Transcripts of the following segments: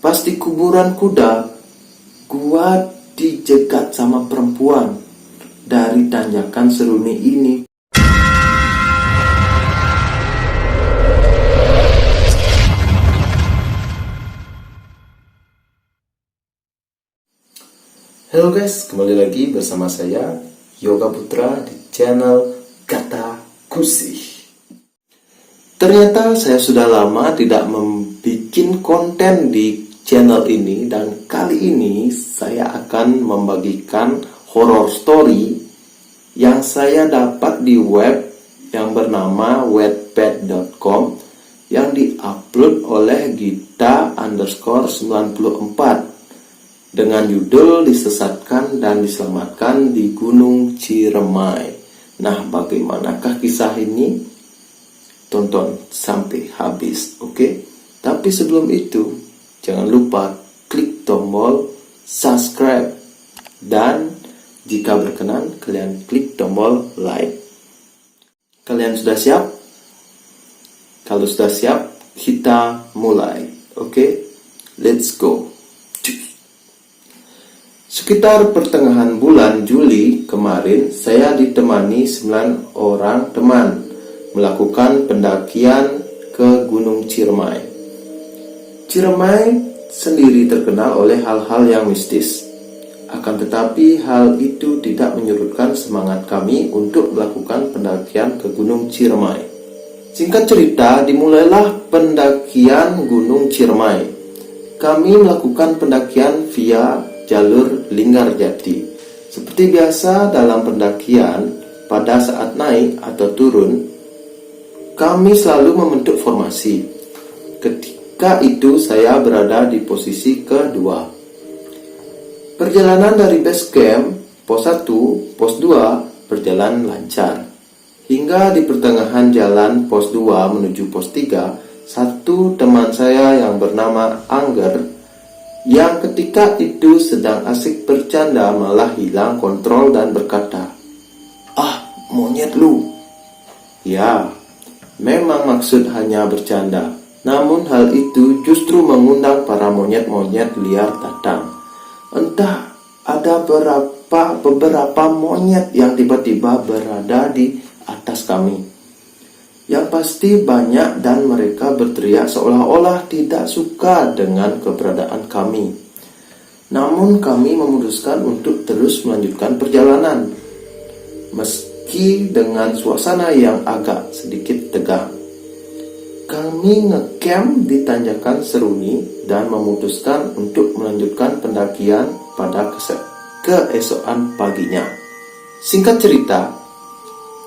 Pas di kuburan kuda, gua dijegat sama perempuan dari tanjakan Seruni ini. Halo guys, kembali lagi bersama saya Yoga Putra di channel Kata Kusih. Ternyata saya sudah lama tidak membuat konten di channel ini, dan kali ini saya akan membagikan horror story yang saya dapat di web yang bernama wattpad.com yang diupload oleh Gita_94 dengan judul Disesatkan dan Diselamatkan di Gunung Ciremai. Nah, bagaimanakah kisah ini? Tonton sampai habis, oke? Tapi sebelum itu, jangan lupa klik tombol subscribe, dan jika berkenan, kalian klik tombol like. Kalian sudah siap? Kalau sudah siap, kita mulai, oke? Let's go. Sekitar pertengahan bulan Juli kemarin, saya ditemani 9 orang teman melakukan pendakian ke Gunung Ciremai. Ciremai sendiri terkenal oleh hal-hal yang mistis. Akan tetapi hal itu tidak menyurutkan semangat kami untuk melakukan pendakian ke Gunung Ciremai. Singkat cerita, dimulailah pendakian Gunung Ciremai. Kami melakukan pendakian via jalur Linggarjati. Seperti biasa dalam pendakian, pada saat naik atau turun, kami selalu membentuk formasi. Ketika itu saya berada di posisi kedua. Perjalanan dari base camp, pos 1, pos 2 berjalan lancar. Hingga di pertengahan jalan pos 2 menuju pos 3, satu teman saya yang bernama Angger, yang ketika itu sedang asik bercanda, malah hilang kontrol dan berkata, "Ah, monyet lu." Ya, memang maksud hanya bercanda, namun hal itu justru mengundang para monyet-monyet liar datang. Entah ada beberapa monyet yang tiba-tiba berada di atas kami. Yang pasti banyak, dan mereka berteriak seolah-olah tidak suka dengan keberadaan kami. Namun kami memutuskan untuk terus melanjutkan perjalanan, meski dengan suasana yang agak sedikit tegang. Kami ngecamp di tanjakan Seruni dan memutuskan untuk melanjutkan pendakian pada keesokan paginya. Singkat cerita,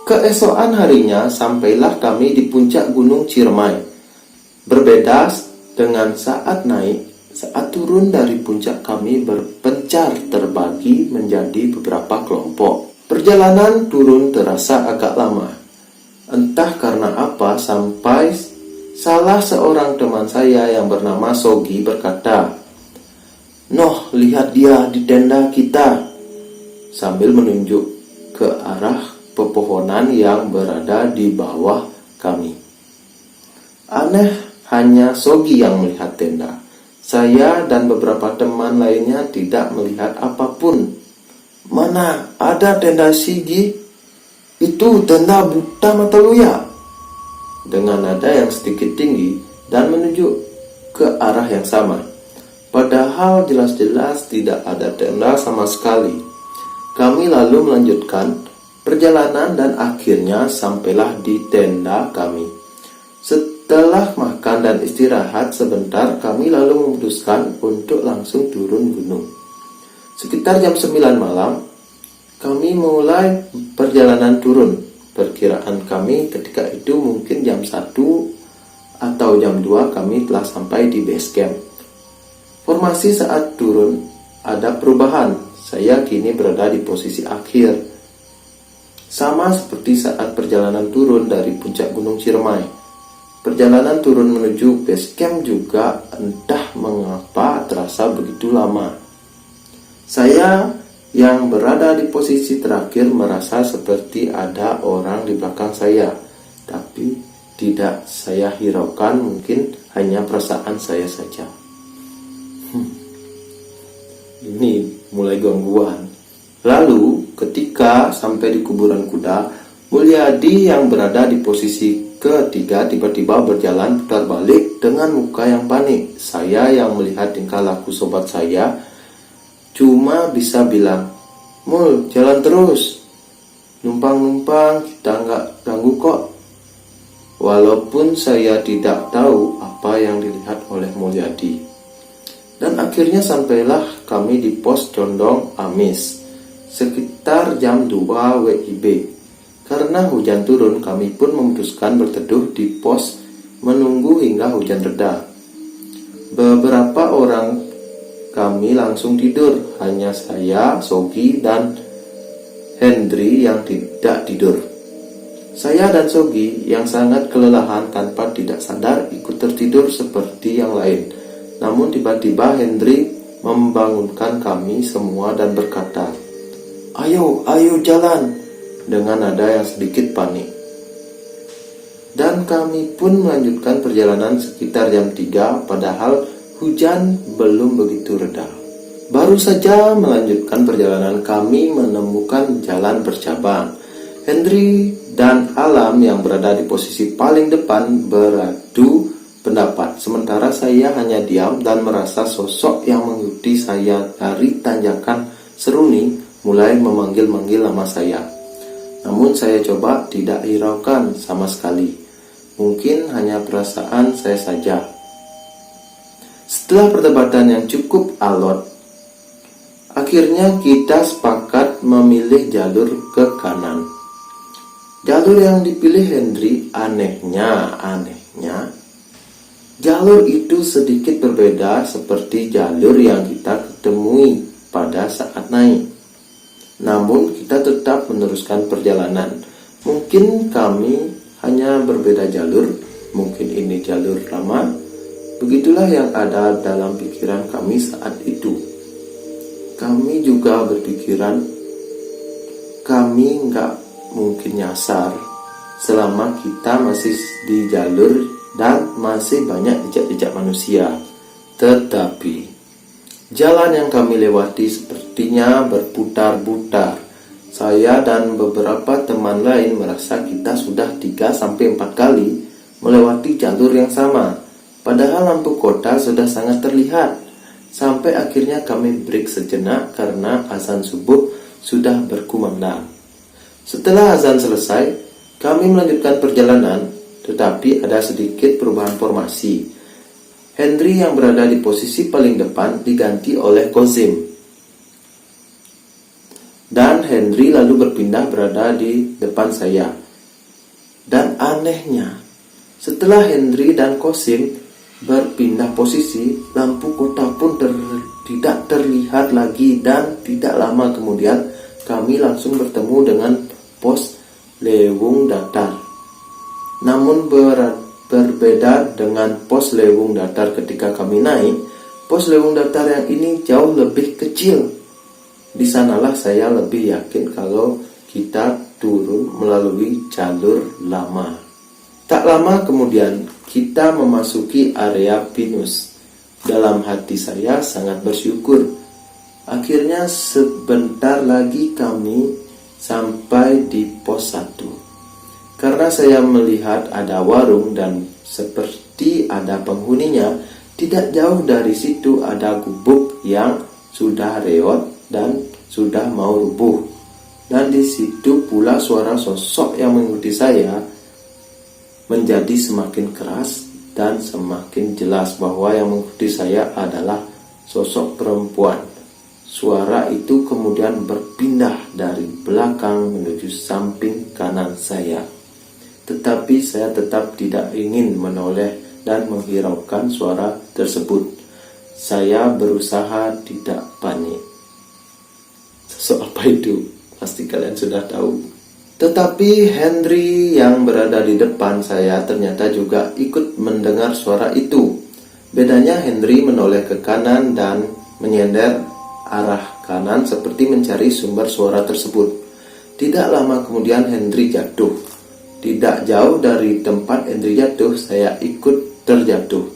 keesokan harinya sampailah kami di puncak Gunung Ciremai. Berbeda dengan saat naik, saat turun dari puncak kami berpencar terbagi menjadi beberapa kelompok. Perjalanan turun terasa agak lama. Entah karena apa, sampai salah seorang teman saya yang bernama Sogi berkata, "Noh, lihat dia di tenda kita," sambil menunjuk ke arah pepohonan yang berada di bawah kami. Aneh, hanya Sogi yang melihat tenda. Saya dan beberapa teman lainnya tidak melihat apapun. "Mana ada tenda Sigi? Itu tenda buta mata lu ya?" Dengan nada yang sedikit tinggi dan menunjuk ke arah yang sama. Padahal jelas-jelas tidak ada tenda sama sekali. Kami lalu melanjutkan perjalanan dan akhirnya sampailah di tenda kami. Setelah makan dan istirahat sebentar, kami lalu memutuskan untuk langsung turun gunung. Sekitar jam 9 malam, kami mulai perjalanan turun. Perkiraan kami ketika itu mungkin jam 1 atau jam 2 kami telah sampai di base camp. Formasi saat turun ada perubahan. Saya kini berada di posisi akhir. Sama seperti saat perjalanan turun dari puncak Gunung Ciremai. Perjalanan turun menuju base camp juga entah mengapa terasa begitu lama. Saya yang berada di posisi terakhir merasa seperti ada orang di belakang saya, tapi tidak saya hiraukan, mungkin hanya perasaan saya saja. Ini mulai gangguan. Lalu ketika sampai di kuburan kuda, Mulyadi yang berada di posisi ketiga tiba-tiba berjalan putar balik dengan muka yang panik. Saya yang melihat tingkah laku sobat saya cuma bisa bilang, "Mul, jalan terus. Numpang-numpang kita nggak ganggu kok." Walaupun saya tidak tahu apa yang dilihat oleh Mulyadi. Dan akhirnya sampailah kami di pos Condong Amis sekitar jam 2 WIB. Karena hujan turun, kami pun memutuskan berteduh di pos menunggu hingga hujan reda. Beberapa orang kami langsung tidur, hanya saya, Sogi, dan Hendri yang tidak tidur. Saya dan Sogi yang sangat kelelahan tanpa tidak sadar ikut tertidur seperti yang lain. Namun tiba-tiba Hendri membangunkan kami semua dan berkata, Ayo jalan," dengan nada yang sedikit panik. Dan kami pun melanjutkan perjalanan sekitar jam 3, padahal hujan belum begitu reda. Baru saja melanjutkan perjalanan, kami menemukan jalan bercabang. Hendri dan Alam yang berada di posisi paling depan beradu pendapat, sementara saya hanya diam dan merasa sosok yang mengikuti saya dari tanjakan Seruni mulai memanggil-manggil nama saya. Namun saya coba tidak hiraukan sama sekali. Mungkin hanya perasaan saya saja. Setelah perdebatan yang cukup alot, akhirnya kita sepakat memilih jalur ke kanan. Jalur yang dipilih Hendri, anehnya jalur itu sedikit berbeda seperti jalur yang kita ketemui pada saat naik. Namun kita tetap meneruskan perjalanan. Mungkin kami hanya berbeda jalur, mungkin ini jalur lama. Begitulah yang ada dalam pikiran kami saat itu. Kami juga berpikiran kami nggak mungkin nyasar selama kita masih di jalur dan masih banyak jejak-jejak manusia. Tetapi jalan yang kami lewati sepertinya berputar-putar. Saya dan beberapa teman lain merasa kita sudah 3-4 kali melewati jalur yang sama, padahal lampu kota sudah sangat terlihat. Sampai akhirnya kami break sejenak karena azan subuh sudah berkumandang. Setelah azan selesai, kami melanjutkan perjalanan, tetapi ada sedikit perubahan formasi. Hendri yang berada di posisi paling depan diganti oleh Kozim. Dan Hendri lalu berpindah berada di depan saya. Dan anehnya, setelah Hendri dan Kozim berpindah posisi, lampu kota pun tidak terlihat lagi, dan tidak lama kemudian kami langsung bertemu dengan pos Lewung Datar. Namun berbeda dengan pos Lewung Datar ketika kami naik, pos Lewung Datar yang ini jauh lebih kecil. Di sanalah saya lebih yakin kalau kita turun melalui jalur lama. Tak lama kemudian kita memasuki area pinus. Dalam hati saya sangat bersyukur. Akhirnya sebentar lagi kami sampai di pos 1. Karena saya melihat ada warung dan seperti ada penghuninya, tidak jauh dari situ ada gubuk yang sudah reot dan sudah mau rubuh. Dan di situ pula suara sosok yang mengikuti saya menjadi semakin keras dan semakin jelas bahwa yang mengikuti saya adalah sosok perempuan. Suara itu kemudian berpindah dari belakang menuju samping kanan saya. Tetapi saya tetap tidak ingin menoleh dan menghiraukan suara tersebut. Saya berusaha tidak panik. Sosok apa itu? Pasti kalian sudah tahu. Tetapi Hendri yang berada di depan saya ternyata juga ikut mendengar suara itu. Bedanya Hendri menoleh ke kanan dan menyender arah kanan seperti mencari sumber suara tersebut. Tidak lama kemudian Hendri jatuh. Tidak jauh dari tempat Hendri jatuh, saya ikut terjatuh.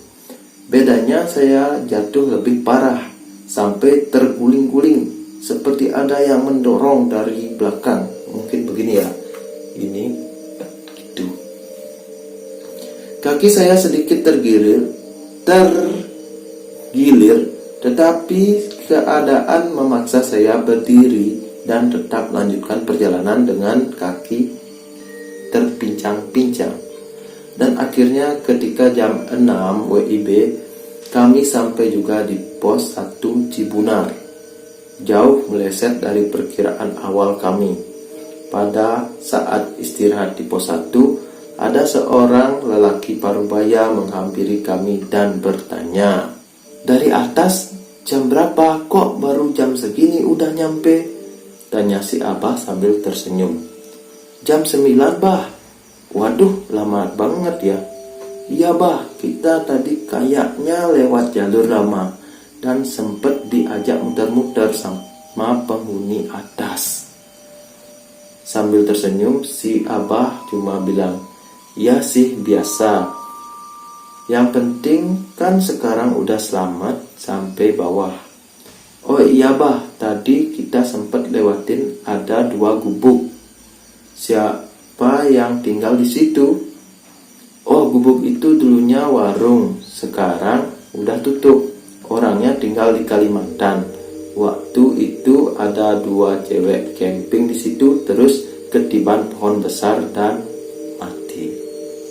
Bedanya saya jatuh lebih parah, sampai terguling-guling, seperti ada yang mendorong dari belakang. Mungkin begini ya, ini gitu. Kaki saya sedikit tergilir, tetapi keadaan memaksa saya berdiri dan tetap melanjutkan perjalanan dengan kaki terpincang-pincang. Dan akhirnya ketika jam 6 WIB, kami sampai juga di pos 1 Cibunar, jauh meleset dari perkiraan awal kami. Pada saat istirahat di pos 1, ada seorang lelaki parubaya menghampiri kami dan bertanya, "Dari atas, jam berapa? Kok baru jam segini udah nyampe?" Tanya si Abah sambil tersenyum. "Jam 9, Bah." "Waduh, lama banget ya." "Iya, Bah, kita tadi kayaknya lewat jalur lama dan sempet diajak muter-muter sama penghuni atas." Sambil tersenyum, si Abah cuma bilang, "Ya sih, biasa. Yang penting kan sekarang udah selamat sampai bawah." "Oh iya, Bah, tadi kita sempet lewatin ada 2 gubuk. Siapa yang tinggal di situ?" "Oh, gubuk itu dulunya warung, sekarang udah tutup. Orangnya tinggal di Kalimantan. Waktu itu ada 2 cewek camping di situ, terus ketiban pohon besar dan mati."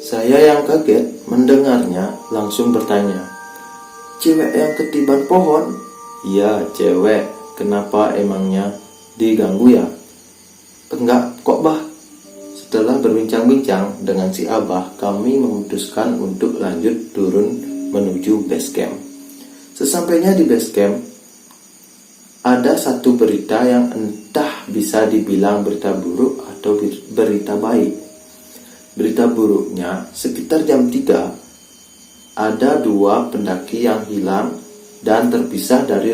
Saya yang kaget mendengarnya langsung bertanya, "Cewek yang ketiban pohon?" "Iya, cewek. Kenapa emangnya? Diganggu ya?" "Enggak kok, Bah." Setelah berbincang-bincang dengan si Abah, kami memutuskan untuk lanjut turun menuju base camp. Sesampainya di base camp, ada satu berita yang entah bisa dibilang berita buruk atau berita baik. Berita buruknya, sekitar jam 3, ada 2 pendaki yang hilang dan terpisah dari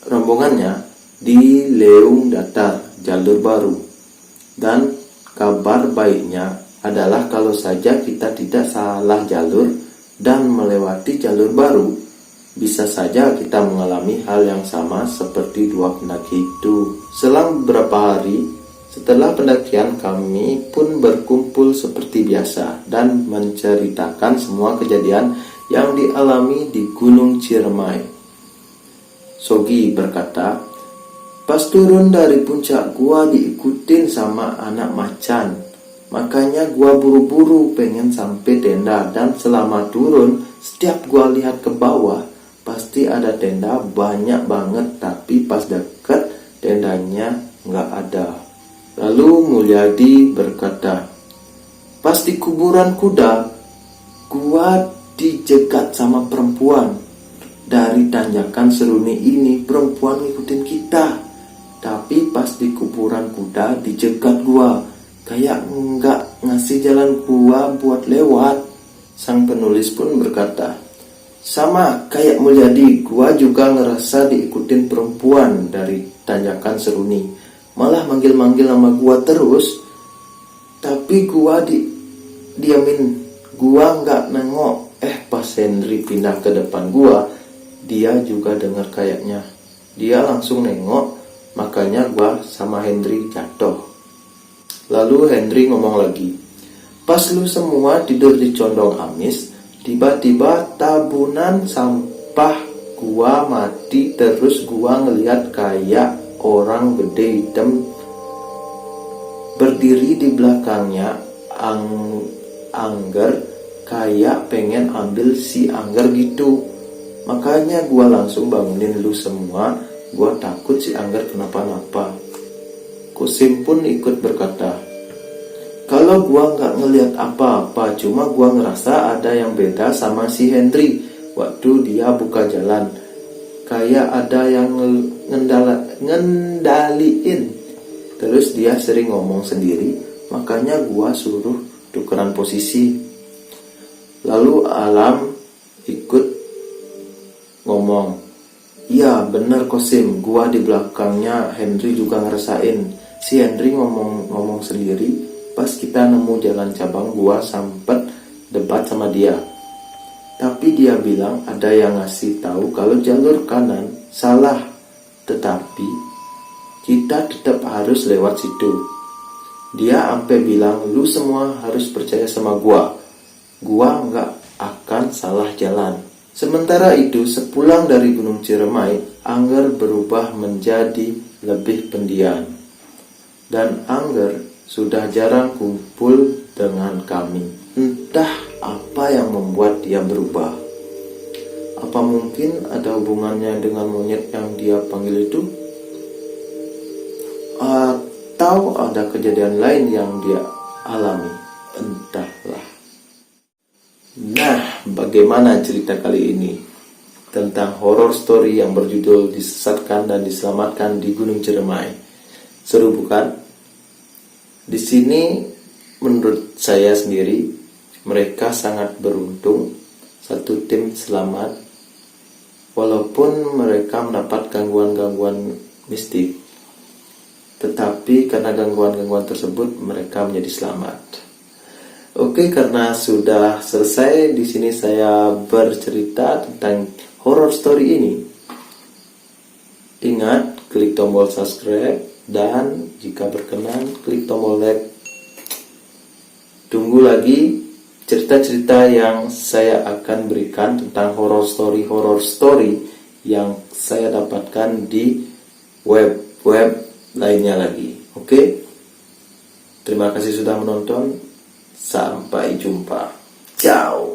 rombongannya di Leung Datar, jalur baru. Dan kabar baiknya adalah kalau saja kita tidak salah jalur dan melewati jalur baru, bisa saja kita mengalami hal yang sama seperti 2 pendaki itu. Selang beberapa hari setelah pendakian, kami pun berkumpul seperti biasa dan menceritakan semua kejadian yang dialami di Gunung Ciremai. Sogi berkata, "Pas turun dari puncak gua diikutin sama anak macan. Makanya gua buru-buru pengen sampai tenda, dan selama turun setiap gua lihat ke bawah pasti ada tenda banyak banget, tapi pas deket tendanya nggak ada." Lalu Mulyadi berkata, "Pas di kuburan kuda, gua dijegat sama perempuan. Dari tanjakan Seruni ini perempuan ngikutin kita. Tapi pas di kuburan kuda dijegat gua, kayak nggak ngasih jalan gua buat lewat." Sang penulis pun berkata, "Sama kayak Mulyadi, gua juga ngerasa diikutin perempuan dari tanjakan Seruni. Malah manggil-manggil nama gua terus. Tapi gua diamin, gua nggak nengok. Pas Henry pindah ke depan gua, dia juga dengar kayaknya. Dia langsung nengok, makanya gua sama Henry jatuh." Lalu Henry ngomong lagi, "Pas lu semua tidur di condong amis, tiba-tiba tabunan sampah gua mati, terus gua ngeliat kayak orang gede hitam berdiri di belakangnya Angger, kayak pengen ambil si Angger gitu. Makanya gua langsung bangunin lu semua, gua takut si Angger kenapa-napa." Kusim pun ikut berkata, "Kalau gua nggak ngelihat apa-apa, cuma gua ngerasa ada yang beda sama si Henry waktu dia buka jalan. Kayak ada yang ngendaliin. Terus dia sering ngomong sendiri, makanya gua suruh tukeran posisi." Lalu Alam ikut ngomong, "Iya bener Kosim, gua di belakangnya Henry juga ngerasain. Si Henry ngomong sendiri. Pas kita nemu jalan cabang, gua sempet debat sama dia." Tapi dia bilang ada yang ngasih tahu kalau jalur kanan salah. Tetapi kita tetap harus lewat situ. Dia sampai bilang, lu semua harus percaya sama gua. Gua nggak akan salah jalan. Sementara itu, sepulang dari Gunung Ciremai, Angger berubah menjadi lebih pendiam. Dan Angger sudah jarang kumpul dengan kami. Entah apa yang membuat dia berubah. Apa mungkin ada hubungannya dengan monyet yang dia panggil itu? Atau ada kejadian lain yang dia alami? Entahlah. Nah, bagaimana cerita kali ini? Tentang horror story yang berjudul Disesatkan dan Diselamatkan di Gunung Ciremai. Seru bukan? Di sini menurut saya sendiri, mereka sangat beruntung. Satu tim selamat, walaupun mereka mendapat gangguan-gangguan mistik. Tetapi karena gangguan-gangguan tersebut, mereka menjadi selamat. Oke, karena sudah selesai, di sini saya bercerita tentang horror story ini. Ingat, klik tombol subscribe dan jika berkenan klik tombol like. Tunggu lagi cerita-cerita yang saya akan berikan tentang horror story yang saya dapatkan di web lainnya lagi. Oke? Terima kasih sudah menonton. Sampai jumpa. Ciao.